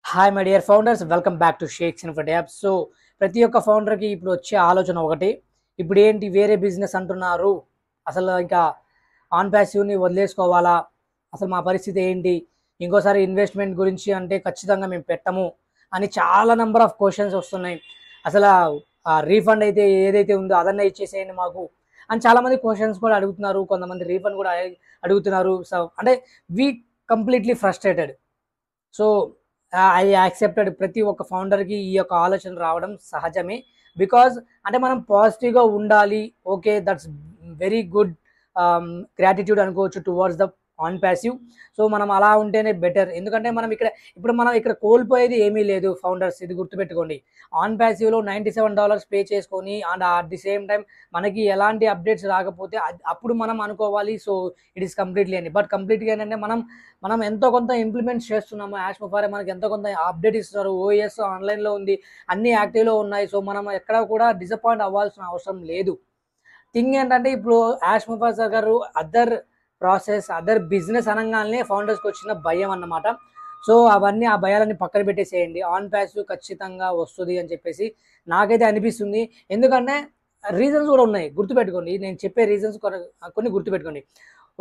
Hi my dear founders, welcome back to shakes infer app. So ప్రతి ఒక్క ఫౌండర్కి ఇప్పుడు వచ్చే ఆలోచన ఒకటి, ఇప్పుడు ఏంటి వేరే బిజినెస్ అంటున్నారు, అసలు ఇంకా ఆన్ ప్యాసివ్ని వదిలేసుకోవాలా, అసలు మా పరిస్థితి ఏంటి, ఇంకోసారి ఇన్వెస్ట్మెంట్ గురించి అంటే ఖచ్చితంగా మేము పెట్టము అని చాలా నెంబర్ ఆఫ్ క్వశ్చన్స్ వస్తున్నాయి. అసలు రీఫండ్ అయితే ఏదైతే ఉందో అదన్నా ఇచ్చేసేయండి మాకు అని చాలామంది క్వశ్చన్స్ కూడా అడుగుతున్నారు. కొంతమంది రీఫండ్ కూడా అడుగుతున్నారు. సో అంటే we completely frustrated. So I accepted. ప్రతి ఒక్క ఫౌండర్కి ఈ యొక్క ఆలోచన రావడం సహజమే. బికాజ్ అంటే మనం పాజిటివ్గా ఉండాలి. Okay, that's very good gratitude అనుకోవచ్చు towards the on passive. So మనం అలా ఉంటేనే బెటర్. ఎందుకంటే మనం ఇక్కడ కోల్పోయేది ఏమీ లేదు ఫౌండర్స్, ఇది గుర్తుపెట్టుకోండి. ఆన్ ప్యాసివ్లో $97 పే చేసుకొని and at the same time మనకి ఎలాంటి అప్డేట్స్ రాకపోతే అప్పుడు మనం అనుకోవాలి సో ఇట్ ఈస్ కంప్లీట్లీ అని. బట్ కంప్లీట్గా ఏంటంటే మనం ఎంతో కొంత ఇంప్లిమెంట్ చేస్తున్నాము. యాష్ ముఫారే మనకి ఎంతో కొంత అప్డేట్ ఇస్తున్నారు. ఓఎస్ ఆన్లైన్లో ఉంది, అన్ని యాక్టివ్లో ఉన్నాయి. సో మనం ఎక్కడ కూడా డిసప్పాయింట్ అవ్వాల్సిన అవసరం లేదు. థింగ్ ఏంటంటే ఇప్పుడు యాష్ ముఫారే గారు అదర్ ప్రాసెస్, అదర్ బిజినెస్ అనగానే ఫౌండర్స్కి వచ్చిన భయం అన్నమాట. సో అవన్నీ ఆ భయాలన్నీ పక్కన పెట్టేసేయండి. ఆన్ ప్యాసివ్ ఖచ్చితంగా వస్తుంది అని చెప్పేసి నాకైతే అనిపిస్తుంది. ఎందుకంటే రీజన్స్ కూడా ఉన్నాయి, గుర్తుపెట్టుకోండి. నేను చెప్పే రీజన్స్ కొన్ని గుర్తుపెట్టుకోండి.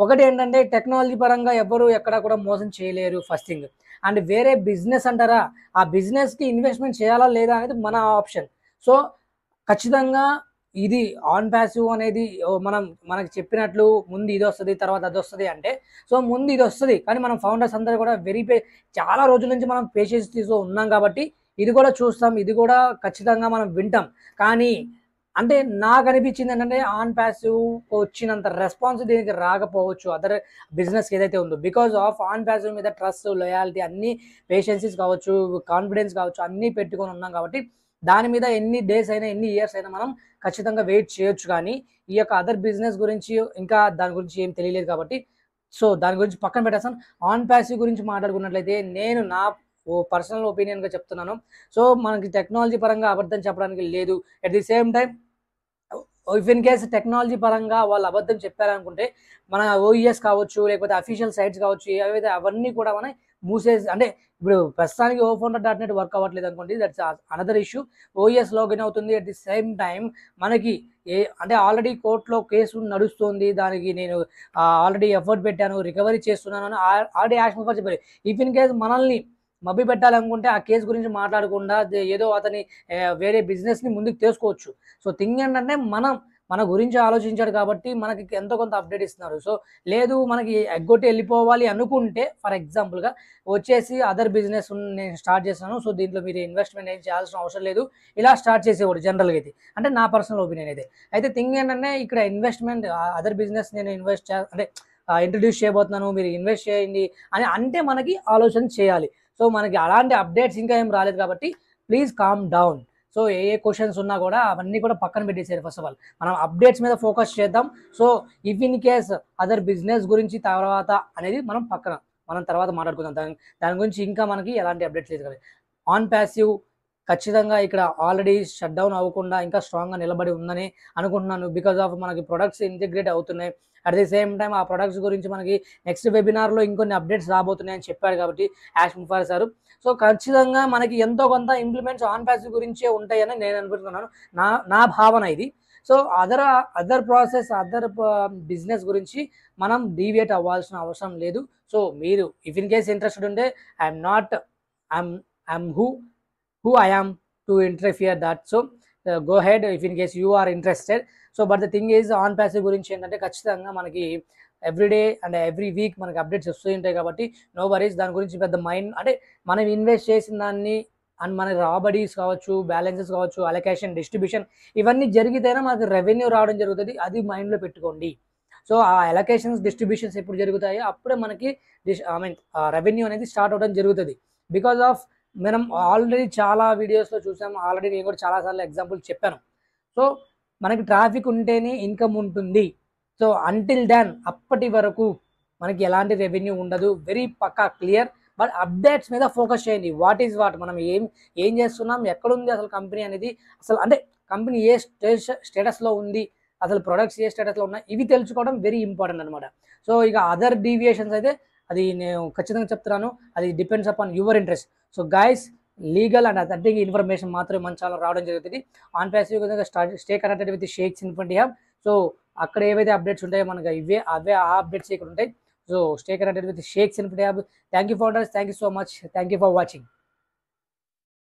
ఒకటి ఏంటంటే టెక్నాలజీ పరంగా ఎవరు ఎక్కడ కూడా మోసం చేయలేరు ఫస్ట్ థింగ్. అండ్ వేరే బిజినెస్ అంటారా, ఆ బిజినెస్కి ఇన్వెస్ట్మెంట్ చేయాలా లేదా అనేది మన ఆప్షన్. సో ఖచ్చితంగా ఇది ఆన్ ప్యాసివ్ అనేది మనకి చెప్పినట్లు ముందు ఇది వస్తుంది, తర్వాత అది వస్తుంది అంటే, సో ముందు ఇది వస్తుంది. కానీ మనం ఫౌండర్స్ అందరూ కూడా చాలా రోజుల నుంచి మనం పేషెన్స్ తీసుకో ఉన్నాం కాబట్టి ఇది కూడా చూస్తాం, ఇది కూడా ఖచ్చితంగా మనం వింటాం. కానీ అంటే నాకు అనిపించింది ఏంటంటే ఆన్ ప్యాసివ్ వచ్చినంత రెస్పాన్స్ దీనికి రాకపోవచ్చు అదర్ బిజినెస్కి ఏదైతే ఉందో. బికాజ్ ఆఫ్ ఆన్ ప్యాసివ్ మీద ట్రస్ట్, లాయాలిటీ, అన్ని పేషెన్సీస్ కావచ్చు, కాన్ఫిడెన్స్ కావచ్చు, అన్నీ పెట్టుకొని ఉన్నాం కాబట్టి దాని మీద ఎన్ని డేస్ అయినా ఎన్ని ఇయర్స్ అయినా మనం ఖచ్చితంగా వెయిట్ చేయొచ్చు. కానీ ఈ యొక్క అదర్ బిజినెస్ గురించి ఇంకా దాని గురించి ఏం తెలియలేదు కాబట్టి సో దాని గురించి పక్కన పెట్టేస్తాను. ఆన్ ప్యాసివ్ గురించి మాట్లాడుకున్నట్లయితే నేను నా పర్సనల్ ఒపీనియన్గా చెప్తున్నాను. సో మనకి టెక్నాలజీ పరంగా అబద్ధం చెప్పడానికి లేదు. At the same time if in case technology పరంగా వాళ్ళు అబద్ధం చెప్పారనుకుంటే మన ఓఈఎస్ కావచ్చు, లేకపోతే అఫీషియల్ సైట్స్ కావచ్చు, ఏవైతే అవన్నీ కూడా మనం మూసేసి, అంటే ఇప్పుడు ప్రస్తుతానికి OFounder.net వర్క్ అవ్వట్లేదు అనుకోండి, that's another issue. OES login అవుతుంది. అట్ ది సేమ్ టైం మనకి అంటే ఆల్రెడీ కోర్టులో కేసు నడుస్తుంది, దానికి నేను ఆల్రెడీ ఎఫర్ట్ పెట్టాను, రికవరీ చేస్తున్నాను అని ఆల్రెడీ యాష్ ముఫారే చెప్పారు. ఇఫ్ ఇన్ కేస్ మనల్ని మభ్య పెట్టాలనుకుంటే ఆ కేసు గురించి మాట్లాడకుండా ఏదో అతని వేరే బిజినెస్ని ముందుకు తీసుకోవచ్చు. సో థింగ్ ఏంటంటే మన గురించి ఆలోచించాడు కాబట్టి మనకి ఎంతో కొంత అప్డేట్ ఇస్తున్నారు. సో లేదు మనకి ఎగ్గొట్టి వెళ్ళిపోవాలి అనుకుంటే ఫర్ ఎగ్జాంపుల్గా వచ్చేసి అదర్ బిజినెస్ నేను స్టార్ట్ చేస్తాను, సో దీంట్లో మీరు ఇన్వెస్ట్మెంట్ ఏం చేయాల్సిన అవసరం లేదు, ఇలా స్టార్ట్ చేసేవాడు జనరల్గా అయితే. అంటే నా పర్సనల్ ఒపీనియన్ అయితే థింగ్ ఏంటంటే ఇక్కడ ఇన్వెస్ట్మెంట్ అదర్ బిజినెస్ నేను అంటే ఇంట్రడ్యూస్ చేయబోతున్నాను, మీరు ఇన్వెస్ట్ చేయండి అని అంటే మనకి ఆలోచన చేయాలి. సో మనకి అలాంటి అప్డేట్స్ ఇంకా ఏం రాలేదు కాబట్టి please calm down. So A questions ఉన్నా కూడా అవన్నీ కూడా పక్కన పెట్టేసారు. ఫస్ట్ ఆఫ్ ఆల్ మనం అప్డేట్స్ మీద ఫోకస్ చేద్దాం. So if in case other business గురించి తర్వాత అనేది మనం తర్వాత మాట్లాడుకుందాం. దాని గురించి ఇంకా మనకి ఎలాంటి అప్డేట్స్ లేదు కదా. ఆన్ ప్యాసివ్ ఖచ్చితంగా ఇక్కడ ఆల్రెడీ షట్ డౌన్ అవ్వకుండా ఇంకా స్ట్రాంగ్గా నిలబడి ఉందని అనుకుంటున్నాను. బికాజ్ ఆఫ్ మనకి ప్రొడక్ట్స్ ఇంటిగ్రేట్ అవుతున్నాయి. అట్ ది సేమ్ టైం ఆ ప్రొడక్ట్స్ గురించి మనకి నెక్స్ట్ వెబినార్లో ఇంకొన్ని అప్డేట్స్ రాబోతున్నాయని చెప్పారు కాబట్టి యాష్ ముఫారే సార్. సో ఖచ్చితంగా మనకి ఎంతో కొంత ఇంప్లిమెంట్స్ ఆన్ ప్యాసివ్ గురించే ఉంటాయని నేను అనుకుంటున్నాను. నా భావన ఇది. So other process, other business గురించి మనం డీవియేట్ అవ్వాల్సిన అవసరం లేదు. సో మీరు ఇఫ్ ఇన్ కేస్ ఇంట్రెస్టెడ్ ఉంటే I'm who I am to interfere that. So go ahead if in case you are interested. So but the thing is on passive గురించి ఏంటంటే ఖచ్చితంగా మనకి ఎవ్రీడే అండ్ ఎవ్రీ వీక్ మనకి updates వస్తూ ఉంటాయి కాబట్టి no worries. దాని గురించి పెద్ద మైండ్ అంటే మనం ఇన్వెస్ట్ చేసిన దాన్ని అండ్ మనకి రాబడీస్ కావచ్చు, బ్యాలెన్సెస్ కావచ్చు, అలొకేషన్, డిస్ట్రిబ్యూషన్ ఇవన్నీ జరిగితేనే మనకి రెవెన్యూ రావడం జరుగుతుంది. అది మైండ్లో పెట్టుకోండి. సో ఆ అలొకేషన్స్, డిస్ట్రిబ్యూషన్స్ ఎప్పుడు జరుగుతాయో అప్పుడే మనకి రెవెన్యూ అనేది స్టార్ట్ అవ్వడం జరుగుతుంది. బికాజ్ ఆఫ్ మనం ఆల్రెడీ చాలా వీడియోస్లో చూసాం, ఆల్రెడీ నేను కూడా చాలాసార్లు ఎగ్జాంపుల్ చెప్పాను. సో మనకి ట్రాఫిక్ ఉంటేనే ఇన్కమ్ ఉంటుంది. సో అంటిల్ దెన్ అప్పటి వరకు మనకి ఎలాంటి రెవెన్యూ ఉండదు. వెరీ పక్కా క్లియర్. బట్ అప్డేట్స్ మీద ఫోకస్ చేయండి. వాట్ ఈజ్ వాట్, మనం ఏం చేస్తున్నాం, ఎక్కడుంది అసలు కంపెనీ అనేది, అసలు అంటే కంపెనీ ఏ స్టేటస్లో ఉంది, అసలు ప్రొడక్ట్స్ ఏ స్టేటస్లో ఉన్నాయి, ఇవి తెలుసుకోవడం వెరీ ఇంపార్టెంట్ అనమాట. సో ఇక అదర్ డీవియేషన్స్ అయితే అది నేను ఖచ్చితంగా చెప్తున్నాను. అది depends upon your interest. So guys, legal and authentic information మాత్రమే మన ఛానల్ రావడం జరుగుతుంది. ఆన్ ప్యాసివ్ విధంగా stay connected with shakes infinity hub. So అక్కడ ఏవైతే అప్డేట్స్ ఉంటాయో మనకి అవే ఆ అప్డేట్స్ ఇక్కడ ఉంటాయి. So stay connected with shakes infinity hub. Thank you founders, thank you so much, thank you for watching.